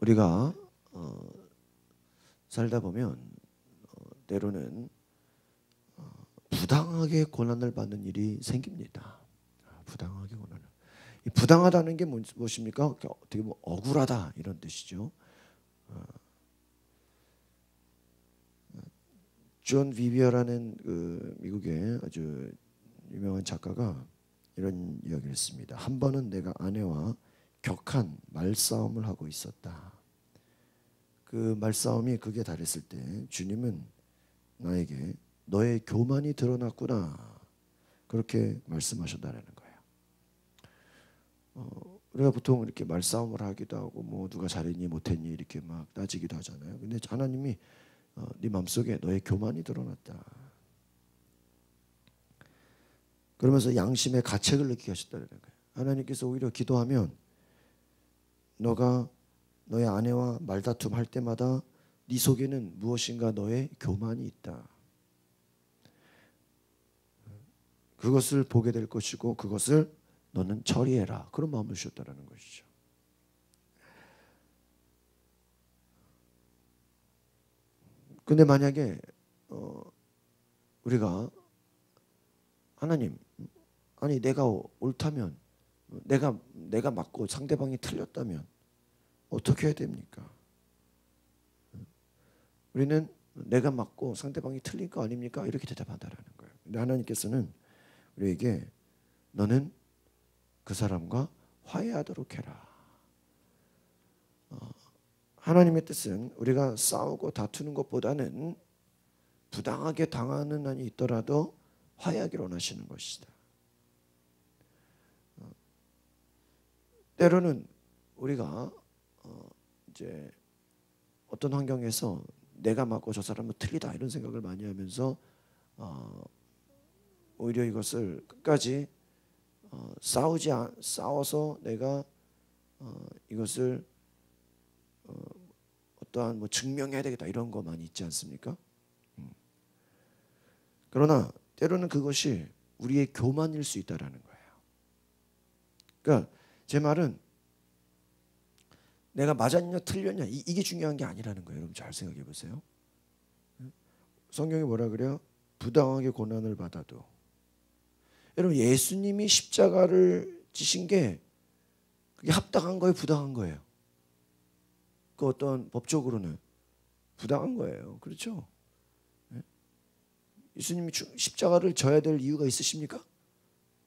우리가 살다 보면 때로는 부당하게 고난을 받는 일이 생깁니다. 부당하게 고난을. 이 부당하다는 게 무엇입니까? 어떻게 보면 억울하다 이런 뜻이죠. 존 비비어라는 그 미국의 아주 유명한 작가가 이런 이야기를 했습니다. 한 번은 내가 아내와 격한 말싸움을 하고 있었다. 그 말싸움이 극에 달했을 때 주님은 나에게 너의 교만이 드러났구나 그렇게 말씀하셨다는 거예요. 우리가 보통 이렇게 말싸움을 하기도 하고 뭐 누가 잘했니 못했니 이렇게 막 따지기도 하잖아요. 근데 하나님이 네 마음속에 너의 교만이 드러났다. 그러면서 양심의 가책을 느끼게 하셨다는 거예요. 하나님께서 오히려 기도하면 너가 너의 아내와 말다툼 할 때마다 네 속에는 무엇인가 너의 교만이 있다. 그것을 보게 될 것이고 그것을 너는 처리해라. 그런 마음을 주셨다는 것이죠. 근데 만약에 우리가 하나님 아니 내가 옳다면 내가 맞고 상대방이 틀렸다면 어떻게 해야 됩니까? 우리는 내가 맞고 상대방이 틀린 거 아닙니까? 이렇게 대답한다라는 거예요. 근데 하나님께서는 우리에게 너는 그 사람과 화해하도록 해라. 하나님의 뜻은 우리가 싸우고 다투는 것보다는 부당하게 당하는 한이 있더라도 화해하기를 원하시는 것이다. 때로는 우리가 이제 어떤 환경에서 내가 맞고 저 사람은 틀리다 이런 생각을 많이 하면서 오히려 이것을 끝까지 싸워서 내가 이것을 어떠한 뭐 증명해야 되겠다 이런 거 많이 있지 않습니까? 그러나 때로는 그것이 우리의 교만일 수 있다라는 거예요. 그러니까 제 말은 내가 맞았냐 틀렸냐 이게 중요한 게 아니라는 거예요. 여러분 잘 생각해 보세요. 성경이 뭐라 그래요? 부당하게 고난을 받아도. 여러분 예수님이 십자가를 지신 게 그게 합당한 거예요? 부당한 거예요? 그 어떤 법적으로는 부당한 거예요. 그렇죠? 예수님이 십자가를 져야 될 이유가 있으십니까?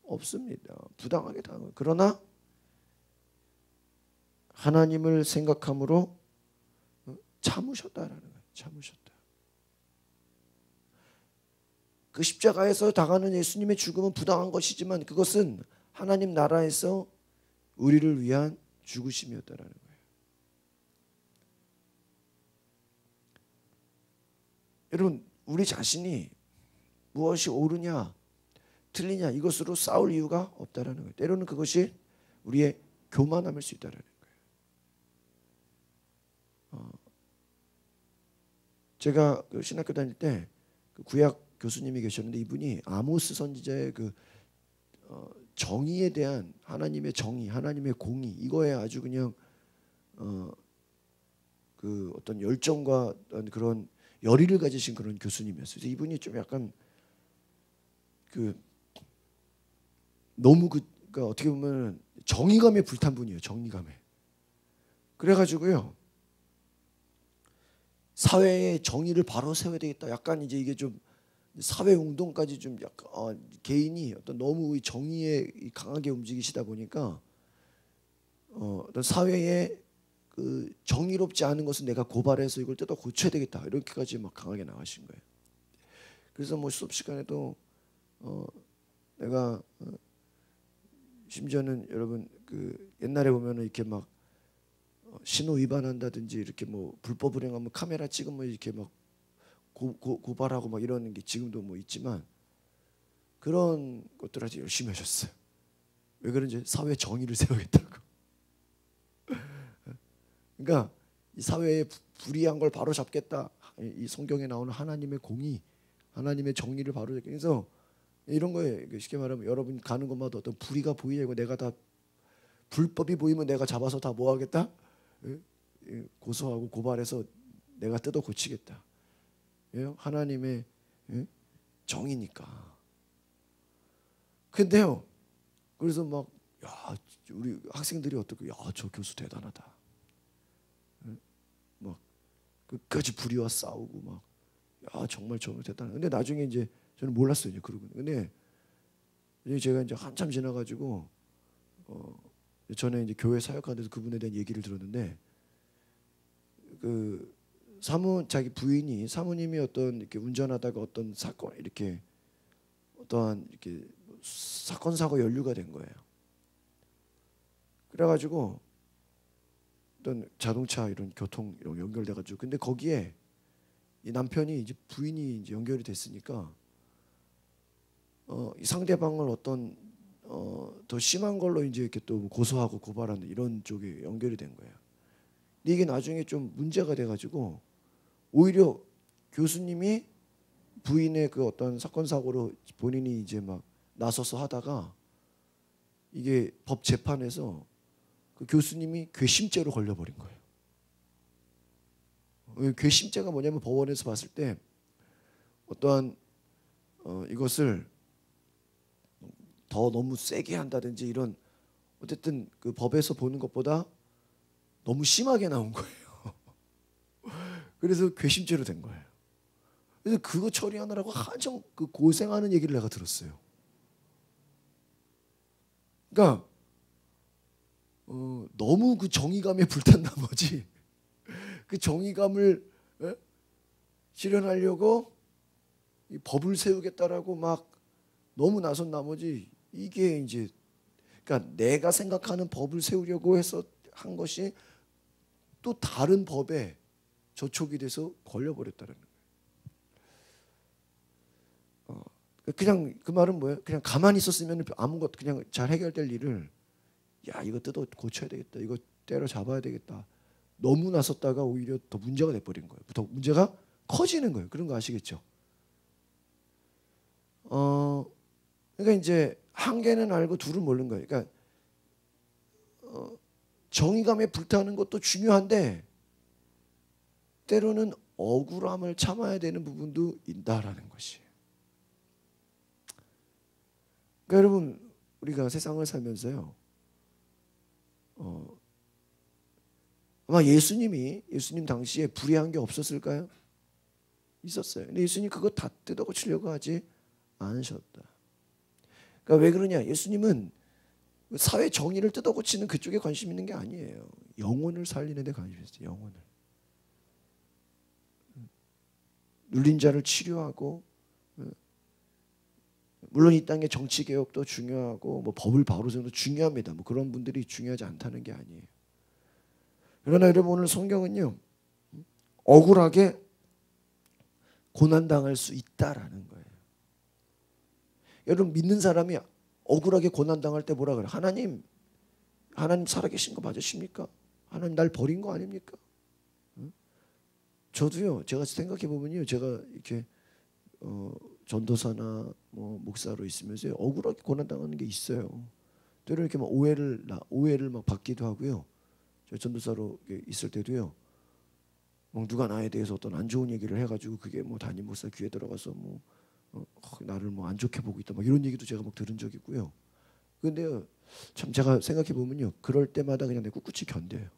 없습니다. 부당하게 당한 거예요. 그러나 하나님을 생각함으로 참으셨다라는 거예요. 참으셨다. 그 십자가에서 당하는 예수님의 죽음은 부당한 것이지만 그것은 하나님 나라에서 우리를 위한 죽으심이었다라는 거예요. 여러분 우리 자신이 무엇이 옳으냐 틀리냐 이것으로 싸울 이유가 없다라는 거예요. 때로는 그것이 우리의 교만함일 수 있다라는 거예요. 제가 그 신학교 다닐 때 그 구약 교수님이 계셨는데 이분이 아모스 선지자의 그 정의에 대한 하나님의 정의, 하나님의 공의 이거에 아주 그냥 그 어떤 열정과 어떤 그런 열의를 가지신 그런 교수님이었어요. 그래서 이분이 좀 약간 그 너무 그러니까 어떻게 보면 정의감에 불탄 분이에요. 정의감에. 그래가지고요. 사회의 정의를 바로 세워야 되겠다. 약간 이제 이게 좀 사회 운동까지 좀 약간 개인이 어떤 너무 정의에 강하게 움직이시다 보니까 어떤 사회에 그 정의롭지 않은 것은 내가 고발해서 이걸 뜯어 고쳐야 되겠다. 이렇게까지 막 강하게 나가신 거예요. 그래서 뭐 수업 시간에도 내가 심지어는 여러분 그 옛날에 보면은 이렇게 막 신호 위반한다든지 이렇게 뭐 불법 운행하면 카메라 찍으면 이렇게 막 고발하고 막 이러는 게 지금도 뭐 있지만 그런 것들 아주 열심히 하셨어요. 왜 그런지 사회 정의를 세우겠다고. 그러니까 이 사회에 불이한 걸 바로 잡겠다. 이 성경에 나오는 하나님의 공의, 하나님의 정의를 바로 잡겠다. 그래서 이런 거에 쉽게 말하면 여러분 가는 곳마다 어떤 불의가 보이고 내가 다 불법이 보이면 내가 잡아서 다 뭐 하겠다? 고소하고 고발해서 내가 뜯어 고치겠다. 예? 하나님의 정이니까. 근데요, 그래서 막 야, 우리 학생들이 어떻게, 야, 저 교수 대단하다. 막 끝까지 불의와 싸우고 막, 야, 정말 대단하다. 근데 나중에 이제 저는 몰랐어요. 이제 그러고. 근데 제가 이제 한참 지나가지고 전에 이제 교회 사역하는 데서 그분에 대한 얘기를 들었는데, 그 자기 부인이, 사모님이 어떤 이렇게 운전하다가 어떤 사건, 이렇게 어떠한 이렇게 사건 사고 연루가 된 거예요. 그래가지고 어떤 자동차 이런 교통 이런 연결돼가지고, 근데 거기에 이 남편이 이제 부인이 이제 연결이 됐으니까 이 상대방을 어떤 더 심한 걸로 이제 이렇게 또 고소하고 고발하는 이런 쪽에 연결이 된 거예요. 근데 이게 나중에 좀 문제가 돼가지고 오히려 교수님이 부인의 그 어떤 사건 사고로 본인이 이제 막 나서서 하다가 이게 법 재판에서 그 교수님이 괘씸죄로 걸려버린 거예요. 괘씸죄가 뭐냐면 법원에서 봤을 때 어떠한 이것을 더 너무 세게 한다든지 이런, 어쨌든 그 법에서 보는 것보다 너무 심하게 나온 거예요. 그래서 괘씸죄로 된 거예요. 그래서 그거 처리하느라고 한참 그 고생하는 얘기를 내가 들었어요. 그러니까 너무 그 정의감에 불탄 나머지 그 정의감을 실현하려고 이 법을 세우겠다라고 막 너무 나선 나머지, 이게 이제 그러니까 내가 생각하는 법을 세우려고 해서 한 것이 또 다른 법에 저촉이 돼서 걸려버렸다는 거예요. 그냥 그 말은 뭐예요? 그냥 가만히 있었으면 아무것도 그냥 잘 해결될 일을, 야, 이거 뜯어 고쳐야 되겠다, 이거 때려 잡아야 되겠다, 너무 나섰다가 오히려 더 문제가 돼버린 거예요. 더 문제가 커지는 거예요. 그런 거 아시겠죠? 그러니까 이제 한계는 알고 둘은 모르는 거예요. 그러니까 정의감에 불타는 것도 중요한데 때로는 억울함을 참아야 되는 부분도 있다라는 것이에요. 그러니까 여러분, 우리가 세상을 살면서요, 아마 예수님 당시에 불의한 게 없었을까요? 있었어요. 근데 예수님 그거 다 뜯어고치려고 하지 않으셨다. 그러니까 왜 그러냐? 예수님은 사회 정의를 뜯어고치는 그쪽에 관심 있는 게 아니에요. 영혼을 살리는 데 관심이 있어요. 영혼을. 눌린 자를 치료하고, 물론 이 땅의 정치 개혁도 중요하고 뭐 법을 바로 세우는 것도 중요합니다. 뭐 그런 분들이 중요하지 않다는 게 아니에요. 그러나 여러분, 오늘 성경은요, 억울하게 고난당할 수 있다라는 거예요. 여러분, 믿는 사람이 억울하게 고난당할 때 뭐라 그래요? 하나님 살아계신 거 맞으십니까? 하나님 날 버린 거 아닙니까? 저도요, 제가 생각해 보면요, 제가 이렇게 전도사나 뭐 목사로 있으면서 억울하게 고난당하는 게 있어요. 때로 이렇게 막 오해를 막 받기도 하고요. 저 전도사로 있을 때도요, 막 누가 나에 대해서 어떤 안 좋은 얘기를 해가지고 그게 뭐 담임 목사 귀에 들어가서 뭐 나를 뭐 안 좋게 보고 있다, 막 이런 얘기도 제가 막 들은 적이 있고요. 근데요, 참 제가 생각해 보면요, 그럴 때마다 그냥 내가 꿋꿋이 견뎌요.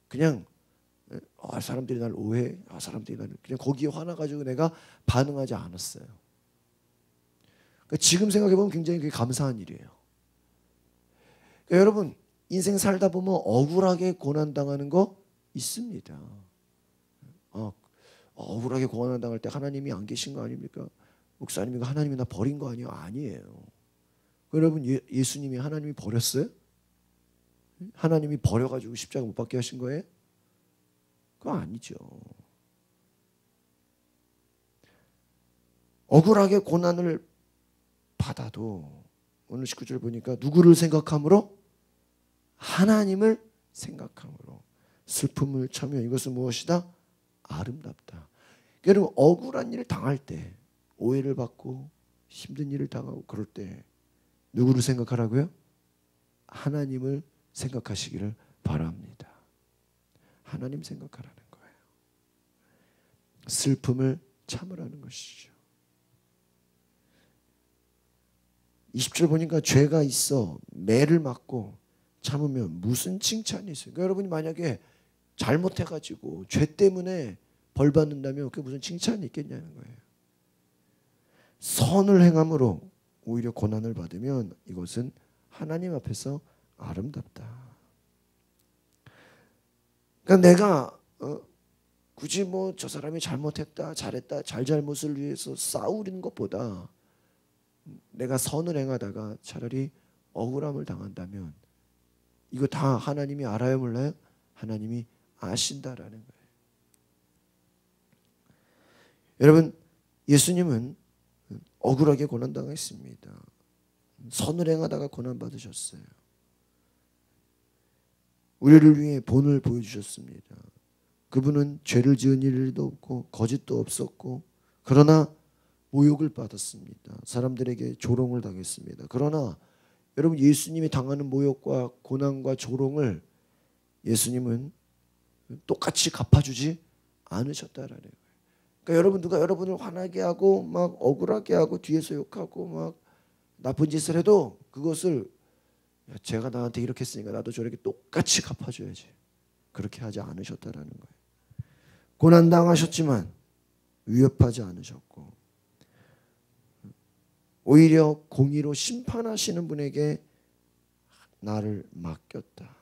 그냥 사람들이 날 오해해, 사람들이 나를, 그냥 거기에 화나가지고 내가 반응하지 않았어요. 그러니까 지금 생각해 보면 굉장히 그게 감사한 일이에요. 그러니까 여러분, 인생 살다 보면 억울하게 고난당하는 거 있습니다. 억울하게 고난당할 때 하나님이 안 계신 거 아닙니까? 목사님이 하나님이 나 버린 거 아니에요? 아니에요. 여러분, 예수님이 하나님이 버렸어요? 하나님이 버려가지고 십자가 못 박게 하신 거예요? 그거 아니죠. 억울하게 고난을 받아도 오늘 19절 보니까 누구를 생각함으로? 하나님을 생각함으로 슬픔을 참여, 이것은 무엇이다? 아름답다. 여러분, 억울한 일을 당할 때, 오해를 받고 힘든 일을 당하고 그럴 때 누구를 생각하라고요? 하나님을 생각하시기를 바랍니다. 하나님 생각하라는 거예요. 슬픔을 참으라는 것이죠. 20절 보니까 죄가 있어 매를 맞고 참으면 무슨 칭찬이 있어요. 그러니까 여러분이 만약에 잘못해가지고 죄 때문에 벌 받는다면 그게 무슨 칭찬이 있겠냐는 거예요. 선을 행함으로 오히려 고난을 받으면 이것은 하나님 앞에서 아름답다. 그러니까 내가 굳이 뭐 저 사람이 잘못했다 잘했다 잘잘못을 위해서 싸우는 것보다 내가 선을 행하다가 차라리 억울함을 당한다면 이거 다 하나님이 알아요 몰라요? 하나님이 아신다라는 거예요. 여러분 예수님은 억울하게 고난당했습니다. 선을 행하다가 고난받으셨어요. 우리를 위해 본을 보여주셨습니다. 그분은 죄를 지은 일도 없고 거짓도 없었고 그러나 모욕을 받았습니다. 사람들에게 조롱을 당했습니다. 그러나 여러분 예수님이 당하는 모욕과 고난과 조롱을 예수님은 똑같이 갚아주지 않으셨다라는 거예요. 그러니까 여러분 누가 여러분을 화나게 하고 막 억울하게 하고 뒤에서 욕하고 막 나쁜 짓을 해도 그것을 제가 나한테 이렇게 했으니까 나도 저렇게 똑같이 갚아줘야지. 그렇게 하지 않으셨다라는 거예요. 고난당하셨지만 위협하지 않으셨고 오히려 공의로 심판하시는 분에게 나를 맡겼다.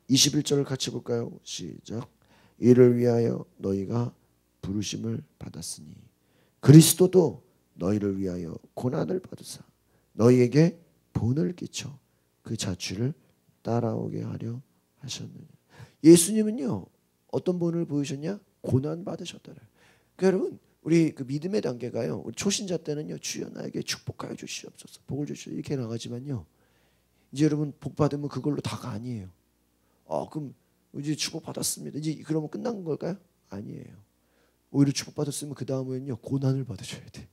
21절을 같이 볼까요? 시작. 이를 위하여 너희가 부르심을 받았으니 그리스도도 너희를 위하여 고난을 받으사 너희에게 본을 끼쳐 그 자취를 따라오게 하려 하셨느냐. 예수님은요 어떤 본을 보이셨냐? 고난 받으셨다. 그러니까 여러분 우리 그 믿음의 단계가요. 우리 초신자 때는요 주여 나에게 축복하여 주시옵소서 복을 주시옵소서 이렇게 나가지만요 이제 여러분 복 받으면 그걸로 다가 아니에요. 그럼 이제 축복 받았습니다. 이제 그러면 끝난 걸까요? 아니에요. 오히려 축복 받았으면 그 다음에는요 고난을 받으셔야 돼.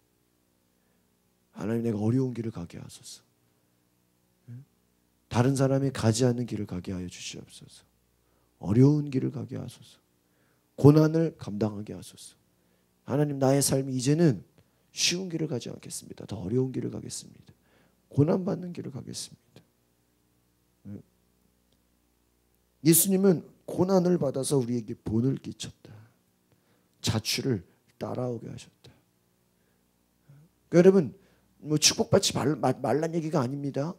하나님 내가 어려운 길을 가게 하소서. 다른 사람이 가지 않는 길을 가게 하여 주시옵소서. 어려운 길을 가게 하소서. 고난을 감당하게 하소서. 하나님 나의 삶이 이제는 쉬운 길을 가지 않겠습니다. 더 어려운 길을 가겠습니다. 고난받는 길을 가겠습니다. 예수님은 고난을 받아서 우리에게 본을 끼쳤다. 자취를 따라오게 하셨다. 그러니까 여러분 뭐 축복받지 말란 얘기가 아닙니다.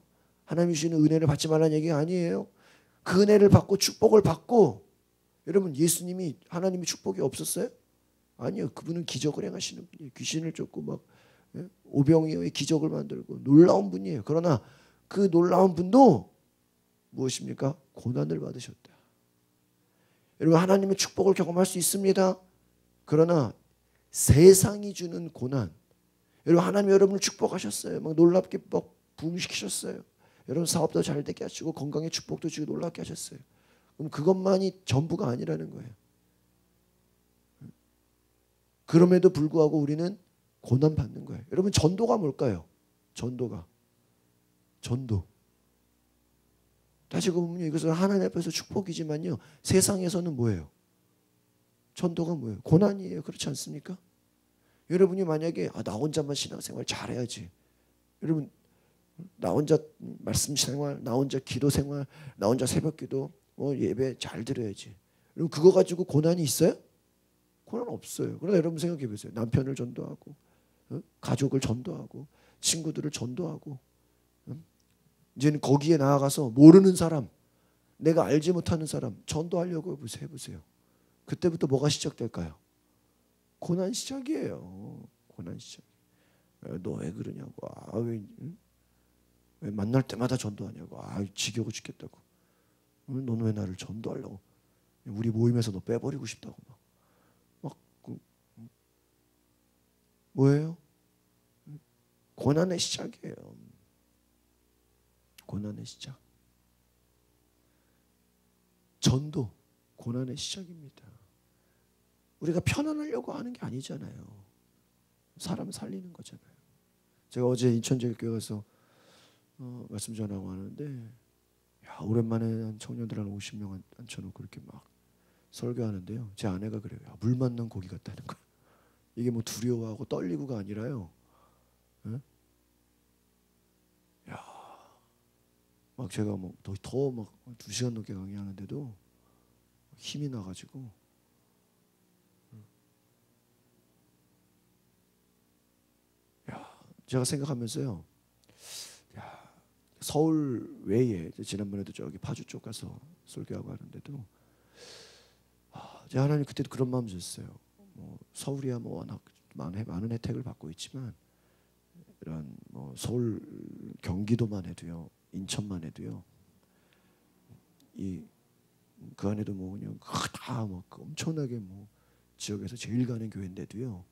하나님이 주시는 은혜를 받지 말란 얘기가 아니에요. 그 은혜를 받고 축복을 받고 여러분 예수님이 하나님이 축복이 없었어요? 아니요. 그분은 기적을 행하시는 분이에요. 귀신을 쫓고 막 오병이어의 기적을 만들고 놀라운 분이에요. 그러나 그 놀라운 분도 무엇입니까? 고난을 받으셨다. 여러분 하나님의 축복을 경험할 수 있습니다. 그러나 세상이 주는 고난 여러분 하나님 여러분을 축복하셨어요. 막 놀랍게 막 부흥시키셨어요. 여러분 사업도 잘 되게 하시고 건강에 축복도 주고 놀랍게 하셨어요. 그럼 그것만이 전부가 아니라는 거예요. 그럼에도 불구하고 우리는 고난받는 거예요. 여러분 전도가 뭘까요? 전도. 따지고 보면 이것은 하나님 앞에서 축복이지만요. 세상에서는 뭐예요? 전도가 뭐예요? 고난이에요. 그렇지 않습니까? 여러분이 만약에 나 혼자만 신앙생활 잘해야지. 여러분 나 혼자 말씀생활, 나 혼자 기도생활, 나 혼자 새벽기도 예배 잘 드려야지. 여러분 그거 가지고 고난이 있어요? 고난 없어요. 그러나 여러분 생각해 보세요. 남편을 전도하고 가족을 전도하고 친구들을 전도하고 이제는 거기에 나아가서 모르는 사람 내가 알지 못하는 사람 전도하려고 해보세요. 그때부터 뭐가 시작될까요? 고난 시작이에요. 고난 시작. 너 왜 그러냐고. 왜 만날 때마다 전도하냐고. 지겨워 죽겠다고. 너는 왜 나를 전도하려고. 우리 모임에서 너 빼버리고 싶다고. 뭐예요? 고난의 시작이에요. 고난의 시작. 전도 고난의 시작입니다. 우리가 편안하려고 하는 게 아니잖아요. 사람 살리는 거잖아요. 제가 어제 인천제일교회 가서 말씀 전하고 하는데 오랜만에 청년들 한 50명 앉혀놓고 이렇게 막 설교하는데요. 제 아내가 그래요. 물 만난 고기 같다는 거예요. 이게 뭐 두려워하고 떨리고가 아니라요. 예? 야, 막 제가 뭐 더 막 2시간 넘게 강의하는데도 힘이 나가지고 제가 생각하면서요. 야, 서울 외에 지난번에도 저기 파주 쪽 가서 설교하고 하는데도 제 하나님 그때도 그런 마음 줬어요. 뭐 서울이야 뭐 워낙 많은 혜택을 받고 있지만 이런 뭐 서울 경기도만 해도요, 인천만 해도요, 이 그 안에도 뭐 그냥 다 뭐 엄청나게 뭐 지역에서 제일 가는 교회인데도요,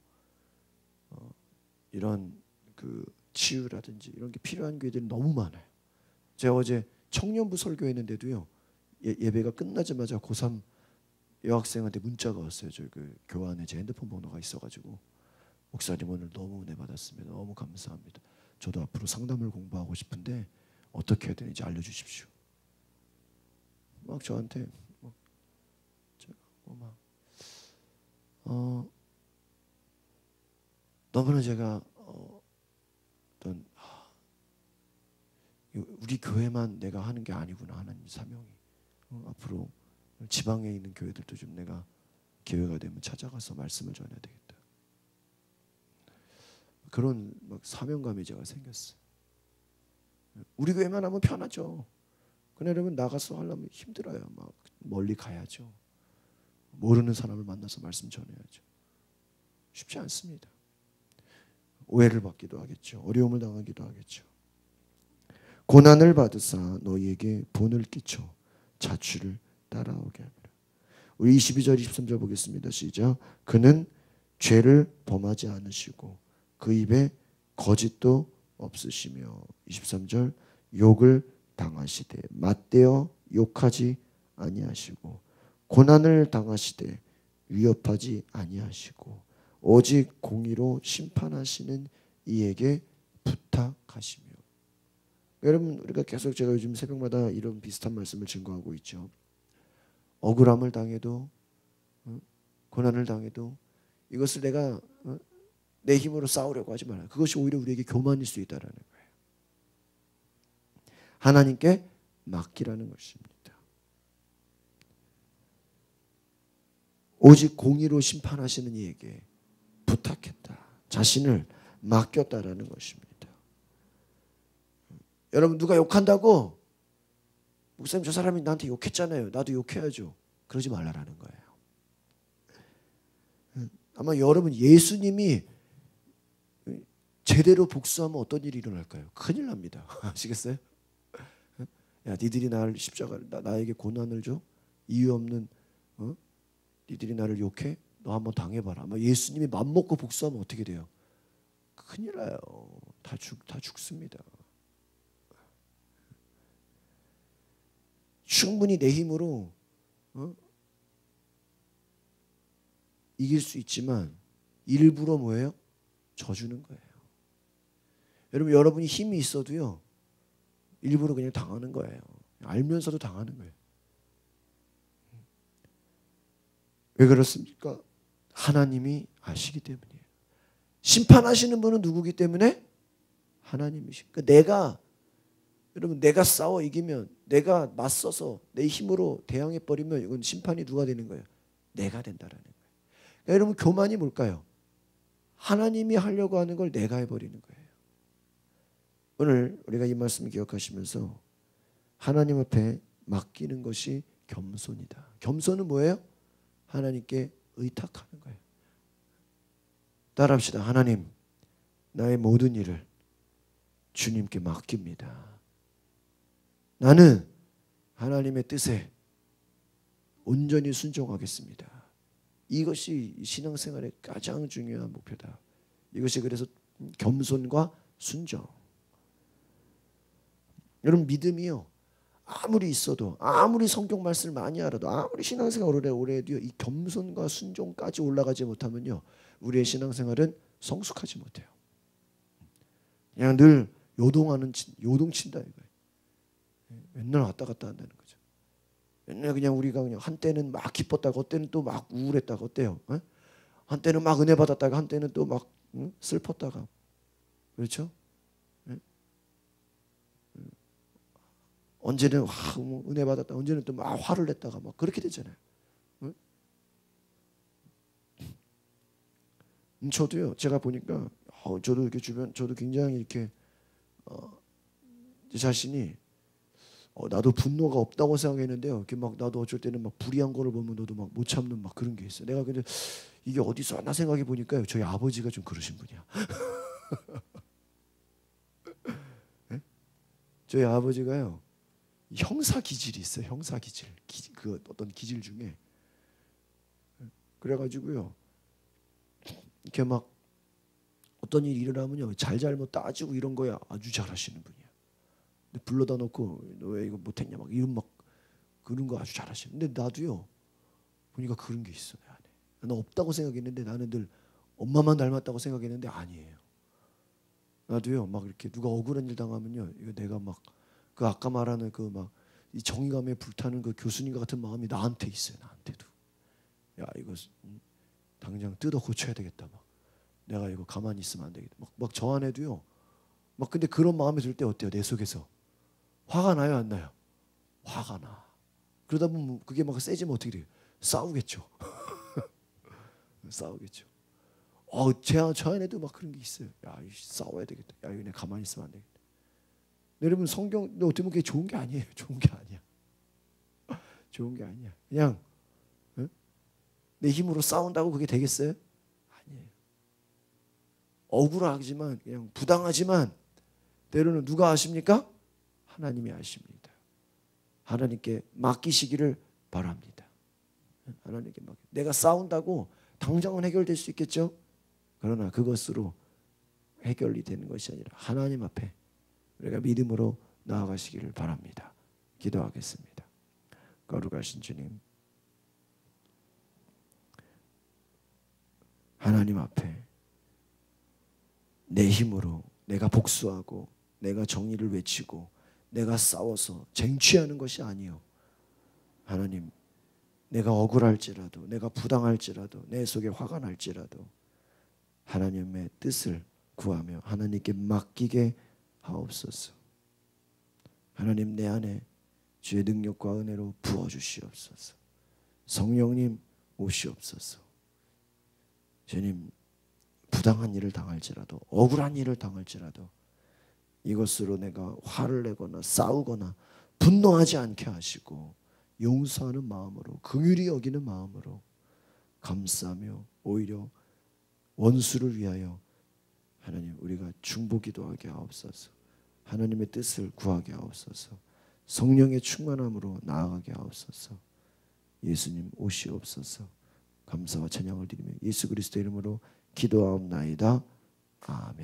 이런 그 치유라든지 이런 게 필요한 교회들이 너무 많아요. 제가 어제 청년부 설교했는데도요, 예배가 끝나자마자 고3 여학생한테 문자가 왔어요. 저 그 교환에 제 핸드폰 번호가 있어가지고 목사님 오늘 너무 은혜 받았습니다. 너무 감사합니다. 저도 앞으로 상담을 공부하고 싶은데 어떻게 해야 되는지 알려주십시오. 막 저한테 너무나 제가 어떤 우리 교회만 내가 하는 게 아니구나 하나님 사명이 앞으로 지방에 있는 교회들도 좀 내가 기회가 되면 찾아가서 말씀을 전해야 되겠다. 그런 막 사명감이 제가 생겼어요. 우리 교회만 하면 편하죠. 그러나 여러분 나가서 하려면 힘들어요. 막 멀리 가야죠. 모르는 사람을 만나서 말씀 전해야죠. 쉽지 않습니다. 오해를 받기도 하겠죠. 어려움을 당하기도 하겠죠. 고난을 받으사 너희에게 본을 끼쳐 자취를 따라오게 하리라. 우리 22절 23절 보겠습니다. 시작. 그는 죄를 범하지 않으시고 그 입에 거짓도 없으시며 23절 욕을 당하시되 맞대어 욕하지 아니하시고 고난을 당하시되 위협하지 아니하시고 오직 공의로 심판하시는 이에게 부탁하시며. 여러분 우리가 계속 제가 요즘 새벽마다 이런 비슷한 말씀을 증거하고 있죠. 억울함을 당해도 고난을 당해도 이것을 내가 내 힘으로 싸우려고 하지 말아요. 그것이 오히려 우리에게 교만일 수 있다라는 거예요. 하나님께 맡기라는 것입니다. 오직 공의로 심판하시는 이에게 부탁했다. 자신을 맡겼다라는 것입니다. 여러분 누가 욕한다고 목사님 저 사람이 나한테 욕했잖아요. 나도 욕해야죠. 그러지 말라라는 거예요. 아마 여러분 예수님이 제대로 복수하면 어떤 일이 일어날까요? 큰일 납니다. 아시겠어요? 야, 니들이 나를 십자가를 나에게 고난을 줘? 이유 없는 니들이 나를 욕해? 너 한번 당해봐라. 아마 예수님이 맘먹고 복수하면 어떻게 돼요? 큰일 나요. 다 죽습니다. 충분히 내 힘으로 이길 수 있지만 일부러 뭐예요? 져주는 거예요. 여러분이 힘이 있어도요 일부러 그냥 당하는 거예요. 알면서도 당하는 거예요. 왜 그렇습니까? 하나님이 아시기 때문이에요. 심판하시는 분은 누구기 때문에? 하나님이시고. 그러니까 내가 싸워 이기면 내가 맞서서 내 힘으로 대항해 버리면 이건 심판이 누가 되는 거예요? 내가 된다라는 거예요. 그러니까 여러분 교만이 뭘까요? 하나님이 하려고 하는 걸 내가 해버리는 거예요. 오늘 우리가 이 말씀을 기억하시면서 하나님 앞에 맡기는 것이 겸손이다. 겸손은 뭐예요? 하나님께 의탁하는 거예요. 따라합시다. 하나님, 나의 모든 일을 주님께 맡깁니다. 나는 하나님의 뜻에 온전히 순종하겠습니다. 이것이 신앙생활의 가장 중요한 목표다. 이것이 그래서 겸손과 순종. 여러분 믿음이요. 아무리 있어도 아무리 성경 말씀을 많이 알아도 아무리 신앙생활을 오래 해도요. 이 겸손과 순종까지 올라가지 못하면요. 우리의 신앙생활은 성숙하지 못해요. 그냥 늘 요동친다 이거예요. 맨날 왔다 갔다 한다는 거죠. 맨날 그냥 우리가 그냥 한때는 막 기뻤다가 한때는 또 막 우울했다가 어때요? 에? 한때는 막 은혜 받았다가 한때는 또 막 슬펐다가 그렇죠? 에? 언제는 은혜 받았다 언제는 또 막 화를 냈다가 막 그렇게 되잖아요. 에? 저도요. 제가 보니까 저도 이렇게 주변 저도 굉장히 이렇게 제 자신이 나도 분노가 없다고 생각했는데요. 이렇게 막 나도 어쩔 때는 막 불의한 거를 보면 너도 막 못 참는 막 그런 게 있어요. 내가 근데 이게 어디서 왔나 생각해 보니까요. 저희 아버지가 좀 그러신 분이야. 네? 저희 아버지가요. 형사 기질이 있어요. 형사 기질. 그 어떤 기질 중에 그래가지고요. 이렇게 막 어떤 일이 일어나면요. 잘잘못 따지고 이런 거야 아주 잘하시는 분이야. 근데 불러다 놓고 너 왜 이거 못했냐 막 이런 막 그런 거 아주 잘하시는. 근데 나도요. 보니까 그런 게 있어 내 안에. 나는 없다고 생각했는데 나는 늘 엄마만 닮았다고 생각했는데 아니에요. 나도요. 막 이렇게 누가 억울한 일 당하면요. 이거 내가 막 그 아까 말하는 그 막 이 정의감에 불타는 그 교수님과 같은 마음이 나한테 있어요. 나한테도. 야 이거 당장 뜯어 고쳐야 되겠다 막. 내가 이거 가만히 있으면 안 되겠다. 막 저 안에도요. 막 근데 그런 마음이 들 때 어때요? 내 속에서 화가 나요, 안 나요? 화가 나. 그러다 보면 그게 막 세지면 어떻게 돼요? 싸우겠죠. 싸우겠죠. 저 안에도 막 그런 게 있어요. 야, 싸워야 되겠다. 야, 이거 가만히 있으면 안 되겠다. 여러분 성경 어떻게 보면 그게 좋은 게 아니에요. 좋은 게 아니야. 좋은 게 아니야. 그냥 내 힘으로 싸운다고 그게 되겠어요? 아니에요. 억울하지만 그냥 부당하지만 때로는 누가 아십니까? 하나님이 아십니다. 하나님께 맡기시기를 바랍니다. 하나님께 맡겨. 내가 싸운다고 당장은 해결될 수 있겠죠? 그러나 그것으로 해결이 되는 것이 아니라 하나님 앞에 우리가 믿음으로 나아가시기를 바랍니다. 기도하겠습니다. 거룩하신 주님, 하나님 앞에 내 힘으로 내가 복수하고 내가 정의를 외치고 내가 싸워서 쟁취하는 것이 아니요. 하나님, 내가 억울할지라도 내가 부당할지라도 내 속에 화가 날지라도 하나님의 뜻을 구하며 하나님께 맡기게 하옵소서. 하나님 내 안에 주의 능력과 은혜로 부어주시옵소서. 성령님 오시옵소서. 주님, 부당한 일을 당할지라도 억울한 일을 당할지라도 이것으로 내가 화를 내거나 싸우거나 분노하지 않게 하시고 용서하는 마음으로 긍휼히 여기는 마음으로 감싸며 오히려 원수를 위하여 하나님 우리가 중보기도 하게 하옵소서. 하나님의 뜻을 구하게 하옵소서. 성령의 충만함으로 나아가게 하옵소서. 예수님 오시옵소서. 감사와 찬양을 드리며 예수 그리스도 이름으로 기도하옵나이다. 아멘.